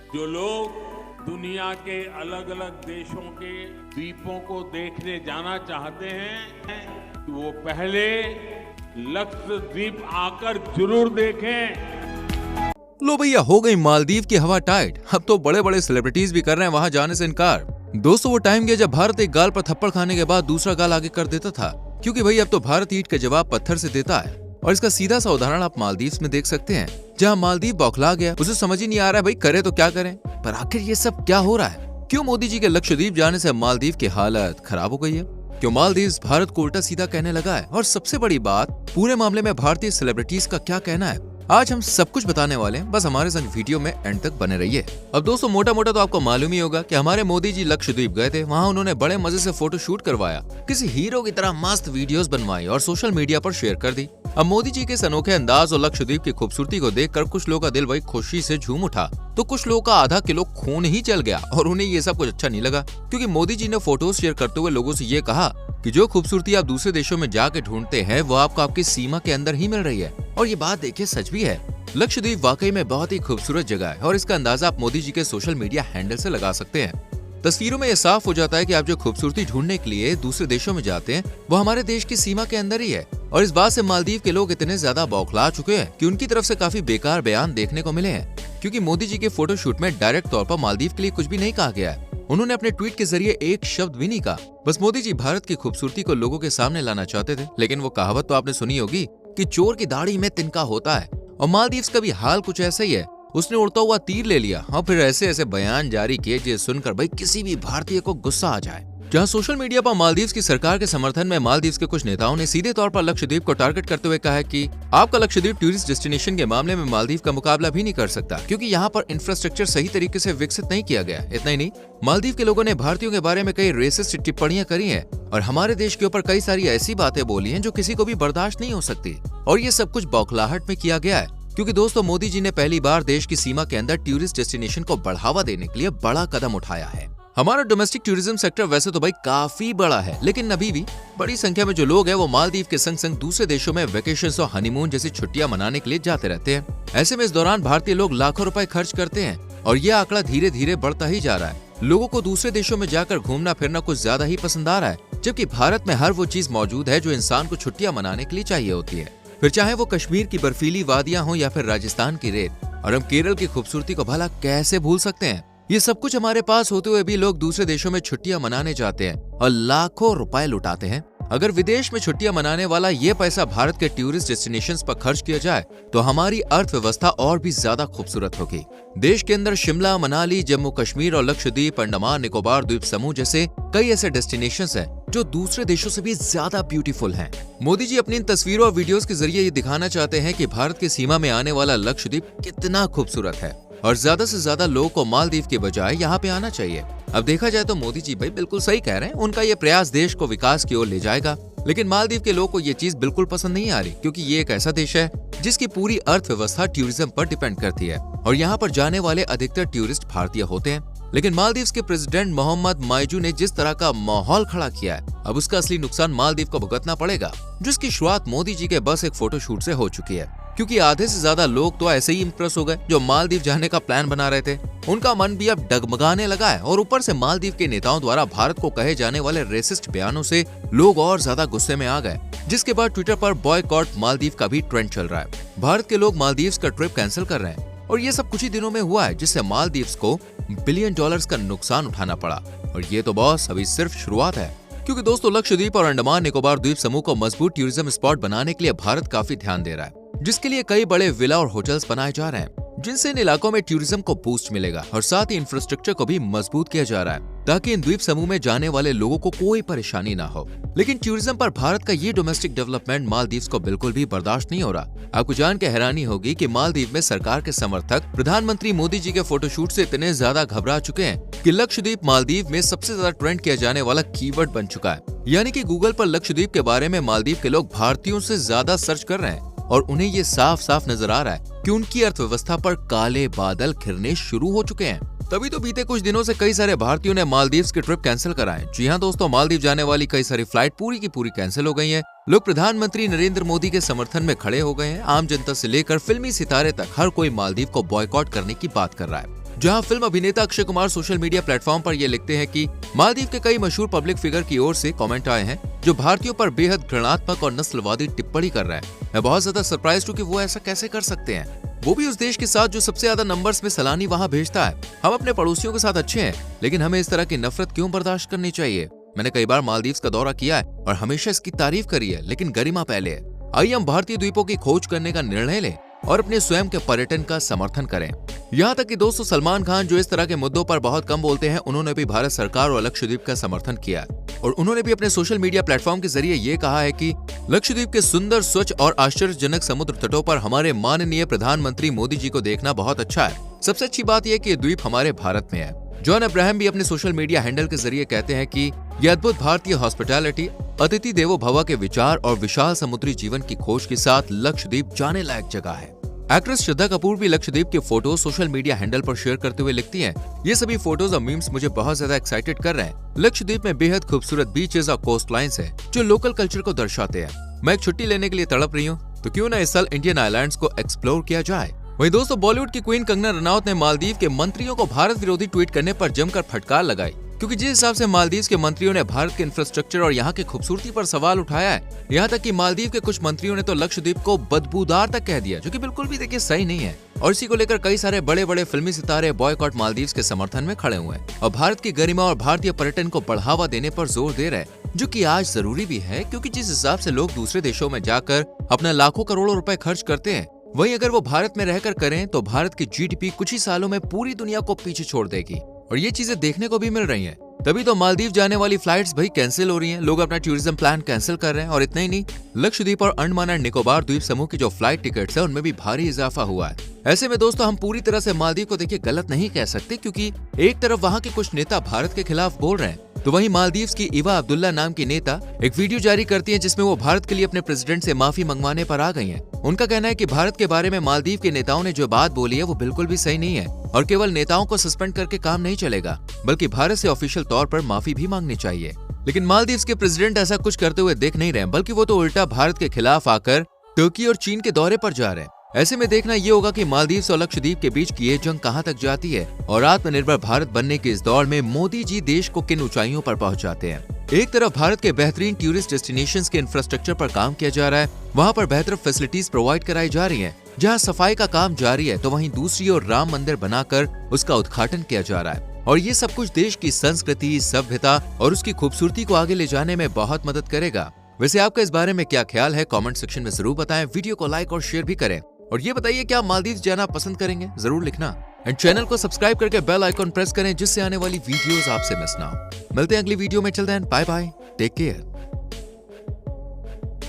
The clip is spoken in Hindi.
जो लोग दुनिया के अलग अलग देशों के द्वीपों को देखने जाना चाहते हैं वो पहले लक्षद्वीप आकर जरूर देखें। लो भैया, हो गई मालदीव की हवा टाइट। अब तो बड़े बड़े सेलिब्रिटीज भी कर रहे हैं वहां जाने से इनकार। दोस्तों, वो टाइम गया जब भारत एक गाल पर थप्पड़ खाने के बाद दूसरा गाल आगे कर देता था, क्योंकि भाई अब तो भारत ईंट का जवाब पत्थर से देता है। और इसका सीधा सा उदाहरण आप मालदीव में देख सकते हैं, जहाँ मालदीव बौखला गया। उसे समझ ही नहीं आ रहा है भाई करे तो क्या करें। पर आखिर ये सब क्या हो रहा है? क्यों मोदी जी के लक्षद्वीप जाने से मालदीव की हालत खराब हो गई है? क्यों मालदीव भारत को उल्टा सीधा कहने लगा है? और सबसे बड़ी बात, पूरे मामले में भारतीय सेलिब्रिटीज का क्या कहना है? आज हम सब कुछ बताने वाले हैं, बस हमारे संग वीडियो में एंड तक बने रहिए। अब दोस्तों, मोटा मोटा तो आपको मालूम ही होगा कि हमारे मोदी जी लक्षद्वीप गए थे। वहां उन्होंने बड़े मजे से फोटो शूट करवाया, किसी हीरो की तरह मस्त वीडियोस बनवाई और सोशल मीडिया पर शेयर कर दी। अब मोदी जी के इस अनोखे अंदाज और लक्षद्वीप की खूबसूरती को देखकर कुछ लोगों का दिल वही खुशी से झूम उठा, तो कुछ लोगों का आधा किलो खून ही चल गया और उन्हें ये सब कुछ अच्छा नहीं लगा, क्योंकि मोदी जी ने फोटोज शेयर करते हुए लोगों से ये कहा कि जो खूबसूरती आप दूसरे देशों में जाके ढूंढते हैं वो आपको आपकी सीमा के अंदर ही मिल रही है। और ये बात देखिए, सच भी है। लक्षद्वीप वाकई में बहुत ही खूबसूरत जगह है और इसका अंदाजा आप मोदी जी के सोशल मीडिया हैंडल से लगा सकते हैं। तस्वीरों में यह साफ हो जाता है कि आप जो खूबसूरती ढूंढने के लिए दूसरे देशों में जाते हैं वो हमारे देश की सीमा के अंदर ही है। और इस बात से मालदीव के लोग इतने ज्यादा बौखला चुके हैं कि उनकी तरफ से काफी बेकार बयान देखने को मिले हैं, क्योंकि मोदी जी के फोटोशूट में डायरेक्ट तौर पर मालदीव के लिए कुछ भी नहीं कहा गया है। उन्होंने अपने ट्वीट के जरिए एक शब्द भी नहीं कहा। बस मोदी जी भारत की खूबसूरती को लोगों के सामने लाना चाहते थे। लेकिन वो कहावत तो आपने सुनी होगी कि चोर की दाढ़ी में तिनका होता है, और मालदीव का भी हाल कुछ ऐसा ही है। उसने उड़ता हुआ तीर ले लिया और फिर ऐसे ऐसे बयान जारी किए जिसे सुनकर भाई किसी भी भारतीय को गुस्सा आ जाए। जहां सोशल मीडिया पर मालदीव की सरकार के समर्थन में मालदीव के कुछ नेताओं ने सीधे तौर पर लक्षद्वीप को टारगेट करते हुए कहा है कि आपका लक्षद्वीप टूरिस्ट डेस्टिनेशन के मामले में मालदीव का मुकाबला भी नहीं कर सकता, क्योंकि यहाँ पर इंफ्रास्ट्रक्चर सही तरीके से विकसित नहीं किया गया। इतना ही नहीं, मालदीव के लोगों ने भारतीयों के बारे में कई रेसिस्ट टिप्पणियां करी हैं और हमारे देश के ऊपर कई सारी ऐसी बातें बोली हैं जो किसी को भी बर्दाश्त नहीं हो सकती। और ये सब कुछ बौखलाहट में किया गया है, क्योंकि दोस्तों मोदी जी ने पहली बार देश की सीमा के अंदर टूरिस्ट डेस्टिनेशन को बढ़ावा देने के लिए बड़ा कदम उठाया है। हमारा डोमेस्टिक टूरिज्म सेक्टर वैसे तो भाई काफी बड़ा है, लेकिन अभी भी बड़ी संख्या में जो लोग हैं वो मालदीव के संग संग दूसरे देशों में वेकेशंस और हनीमून जैसी छुट्टियां मनाने के लिए जाते रहते हैं। ऐसे में इस दौरान भारतीय लोग लाखों रुपए खर्च करते हैं और ये आंकड़ा धीरे धीरे बढ़ता ही जा रहा है। लोगों को दूसरे देशों में जाकर घूमना फिरना कुछ ज्यादा ही पसंद आ रहा है, जबकि भारत में हर वो चीज मौजूद है जो इंसान को छुट्टियां मनाने के लिए चाहिए होती है। फिर चाहे वो कश्मीर की बर्फीली वादियां हो या फिर राजस्थान की रेत, और हम केरल की खूबसूरती को भला कैसे भूल सकते हैं। ये सब कुछ हमारे पास होते हुए भी लोग दूसरे देशों में छुट्टियां मनाने जाते हैं और लाखों रुपए लुटाते हैं। अगर विदेश में छुट्टियां मनाने वाला ये पैसा भारत के टूरिस्ट डेस्टिनेशंस पर खर्च किया जाए तो हमारी अर्थव्यवस्था और भी ज्यादा खूबसूरत होगी। देश के अंदर शिमला, मनाली, जम्मू कश्मीर और लक्षद्वीप, अंडमान निकोबार द्वीप समूह जैसे कई ऐसे डेस्टिनेशंस हैं जो दूसरे देशों से भी ज्यादा ब्यूटीफुल हैं। मोदी जी अपनी इन तस्वीरों और वीडियोस के जरिए ये दिखाना चाहते हैं कि भारत की सीमा में आने वाला लक्षद्वीप कितना खूबसूरत है और ज्यादा से ज्यादा लोगों को मालदीव के बजाय यहाँ पे आना चाहिए। अब देखा जाए तो मोदी जी भाई बिल्कुल सही कह रहे हैं, उनका ये प्रयास देश को विकास की ओर ले जाएगा। लेकिन मालदीव के लोगों को ये चीज बिल्कुल पसंद नहीं आ रही, क्योंकि ये एक ऐसा देश है जिसकी पूरी अर्थव्यवस्था टूरिज्म पर डिपेंड करती है और यहाँ पर जाने वाले अधिकतर टूरिस्ट भारतीय होते हैं। लेकिन मालदीव के प्रेसिडेंट मोहम्मद मायजू ने जिस तरह का माहौल खड़ा किया है, अब उसका असली नुकसान मालदीव को भुगतना पड़ेगा, जिसकी शुरुआत मोदी जी के बस एक फोटोशूट से हो चुकी है। क्योंकि आधे से ज्यादा लोग तो ऐसे ही इंप्रेस हो गए जो मालदीव जाने का प्लान बना रहे थे। उनका मन भी अब डगमगाने लगा है और ऊपर से मालदीव के नेताओं द्वारा भारत को कहे जाने वाले रेसिस्ट बयानों से लोग और ज्यादा गुस्से में आ गए, जिसके बाद ट्विटर पर बॉयकॉट मालदीव का भी ट्रेंड चल रहा है। भारत के लोग मालदीव का ट्रिप कैंसिल कर रहे हैं और ये सब कुछ ही दिनों में हुआ है, जिससे मालदीव को बिलियन डॉलर्स का नुकसान उठाना पड़ा। और ये तो बॉस अभी सिर्फ शुरुआत है, क्योंकि दोस्तों लक्षद्वीप और अंडमान निकोबार द्वीप समूह को मजबूत टूरिज्म स्पॉट बनाने के लिए भारत काफी ध्यान दे रहा है, जिसके लिए कई बड़े विला और होटल्स बनाए जा रहे हैं, जिनसे इन इलाकों में टूरिज्म को बूस्ट मिलेगा और साथ ही इंफ्रास्ट्रक्चर को भी मजबूत किया जा रहा है, ताकि इन द्वीप समूह में जाने वाले लोगों को कोई परेशानी ना हो। लेकिन टूरिज्म पर भारत का ये डोमेस्टिक डेवलपमेंट मालदीव को बिल्कुल भी बर्दाश्त नहीं हो रहा। आपको जान के हैरानी होगी कि मालदीव में सरकार के समर्थक प्रधानमंत्री मोदी जी के फोटोशूट से इतने ज्यादा घबरा चुके हैं कि लक्षद्वीप मालदीव में सबसे ज्यादा ट्रेंड किया जाने वाला कीवर्ड बन चुका है। यानी कि गूगल पर लक्षद्वीप के बारे में मालदीव के लोग भारतीयों से ज्यादा सर्च कर रहे हैं और उन्हें ये साफ साफ नजर आ रहा है कि उनकी अर्थव्यवस्था पर काले बादल घिरने शुरू हो चुके हैं। तभी तो बीते कुछ दिनों से कई सारे भारतीयों ने मालदीव की ट्रिप कैंसिल कराए। जी हाँ दोस्तों, मालदीव जाने वाली कई सारी फ्लाइट पूरी की पूरी कैंसिल हो गई हैं। लोग प्रधानमंत्री नरेंद्र मोदी के समर्थन में खड़े हो गए हैं। आम जनता से लेकर फिल्मी सितारे तक हर कोई मालदीव को बॉयकॉट करने की बात कर रहा है, जहां फिल्म अभिनेता Akshay Kumar social media platform पर ये लिखते हैं कि मालदीव के कई मशहूर पब्लिक फिगर की ओर से कमेंट आए हैं जो भारतीयों पर बेहद घृणात्मक और नस्लवादी टिप्पणी कर रहा है। मैं बहुत ज्यादा सरप्राइज हूं कि वो ऐसा कैसे कर सकते हैं, वो भी उस देश के साथ जो सबसे ज्यादा नंबर्स में सलानी वहां भेजता है। हम अपने पड़ोसियों के साथ अच्छे हैं, लेकिन हमें इस तरह की नफरत क्यों बर्दाश्त करनी चाहिए। मैंने कई बार मालदीव्स का दौरा किया है और हमेशा इसकी तारीफ करी है, लेकिन गरिमा पहले है। आइए हम भारतीय द्वीपों की खोज करने का निर्णय लें और अपने स्वयं के पर्यटन का समर्थन करें। यहाँ तक कि दोस्तों सलमान खान जो इस तरह के मुद्दों पर बहुत कम बोलते हैं, उन्होंने भी भारत सरकार और लक्षद्वीप का समर्थन किया और उन्होंने भी अपने सोशल मीडिया प्लेटफॉर्म के जरिए ये कहा है कि लक्षद्वीप के सुंदर, स्वच्छ और आश्चर्यजनक समुद्र तटों पर हमारे माननीय प्रधानमंत्री मोदी जी को देखना बहुत अच्छा है। सबसे अच्छी बात यह कि ये द्वीप हमारे भारत में है। जॉन अब्राहम भी अपने सोशल मीडिया हैंडल के जरिए कहते हैं कि यह अद्भुत भारतीय हॉस्पिटैलिटी, अतिथि देवो भव के विचार और विशाल समुद्री जीवन की खोज के साथ लक्षद्वीप जाने लायक जगह है। एक्ट्रेस श्रद्धा कपूर भी लक्षद्वीप के फोटो सोशल मीडिया हैंडल पर शेयर करते हुए लिखती हैं, ये सभी फोटोज और मीम्स मुझे बहुत ज्यादा एक्साइटेड कर रहे हैं। लक्षद्वीप में बेहद खूबसूरत बीचेस और कोस्ट लाइन्स है जो लोकल कल्चर को दर्शाते हैं। मैं एक छुट्टी लेने के लिए तड़प रही हूँ, तो क्यों ना इस साल इंडियन आइलैंड्स को एक्सप्लोर किया जाए। वहीं दोस्तों बॉलीवुड की क्वीन कंगना रनौत ने मालदीव के मंत्रियों को भारत विरोधी ट्वीट करने पर जमकर फटकार लगाई, क्योंकि जिस हिसाब से मालदीव के मंत्रियों ने भारत के इंफ्रास्ट्रक्चर और यहाँ की खूबसूरती पर सवाल उठाया है, यहाँ तक कि मालदीव के कुछ मंत्रियों ने तो लक्षद्वीप को बदबूदार तक कह दिया, जो कि बिल्कुल भी देखिए सही नहीं है। और इसी को लेकर कई सारे बड़े बड़े फिल्मी सितारे बॉयकॉट मालदीव के समर्थन में खड़े हुए हैं और भारत की गरिमा और भारतीय पर्यटन को बढ़ावा देने पर जोर दे रहे हैं, जो कि आज जरूरी भी है, क्योंकि जिस हिसाब से लोग दूसरे देशों में जाकर अपना लाखों करोड़ों रुपए खर्च करते हैं, वहीं अगर वो भारत में रहकर करें तो भारत की जीडीपी कुछ ही सालों में पूरी दुनिया को पीछे छोड़ देगी। और ये चीजें देखने को भी मिल रही हैं। तभी तो मालदीव जाने वाली फ्लाइट्स भाई कैंसिल हो रही हैं, लोग अपना टूरिज्म प्लान कैंसिल कर रहे हैं। और इतना ही नहीं, लक्षद्वीप और अंडमान एंड निकोबार द्वीप समूह की जो फ्लाइट टिकट्स है उनमें भी भारी इजाफा हुआ है। ऐसे में दोस्तों हम पूरी तरह से मालदीव को देखिए गलत नहीं कह सकते, क्योंकि एक तरफ वहाँ के कुछ नेता भारत के खिलाफ बोल रहे हैं, तो वहीं मालदीव्स की इवा अब्दुल्ला नाम की नेता एक वीडियो जारी करती हैं जिसमें वो भारत के लिए अपने प्रेसिडेंट से माफी मंगवाने पर आ गई हैं। उनका कहना है कि भारत के बारे में मालदीव के नेताओं ने जो बात बोली है वो बिल्कुल भी सही नहीं है और केवल नेताओं को सस्पेंड करके काम नहीं चलेगा, बल्कि भारत से ऑफिशियल तौर पर माफी भी मांगनी चाहिए। लेकिन मालदीव्स के प्रेसिडेंट ऐसा कुछ करते हुए दिख नहीं रहे, बल्कि वो तो उल्टा भारत के खिलाफ आकर तुर्की और चीन के दौरे पर जा रहे हैं। ऐसे में देखना ये होगा कि मालदीव्स और लक्षद्वीप के बीच की ये जंग कहां तक जाती है और आत्मनिर्भर भारत बनने के इस दौर में मोदी जी देश को किन ऊंचाइयों पर पहुंचाते हैं। एक तरफ भारत के बेहतरीन टूरिस्ट डेस्टिनेशंस के इंफ्रास्ट्रक्चर पर काम किया जा रहा है, वहां पर बेहतर फैसिलिटीज प्रोवाइड कराई जा रही हैं, जहां सफाई का काम जारी है, तो वहीं दूसरी ओर राम मंदिर बनाकर उसका उद्घाटन किया जा रहा है। और ये सब कुछ देश की संस्कृति, सभ्यता और उसकी खूबसूरती को आगे ले जाने में बहुत मदद करेगा। वैसे आपका इस बारे में क्या ख्याल है, कमेंट सेक्शन में जरूर बताएं। वीडियो को लाइक और शेयर भी करें और ये बताइए क्या आप मालदीव जाना पसंद करेंगे, जरूर लिखना। एंड चैनल को सब्सक्राइब करके बेल आइकॉन प्रेस करें जिससे आने वाली वीडियोस आपसे मिस ना हो। मिलते हैं अगली वीडियो में, चलते हैं, बाय बाय, टेक केयर।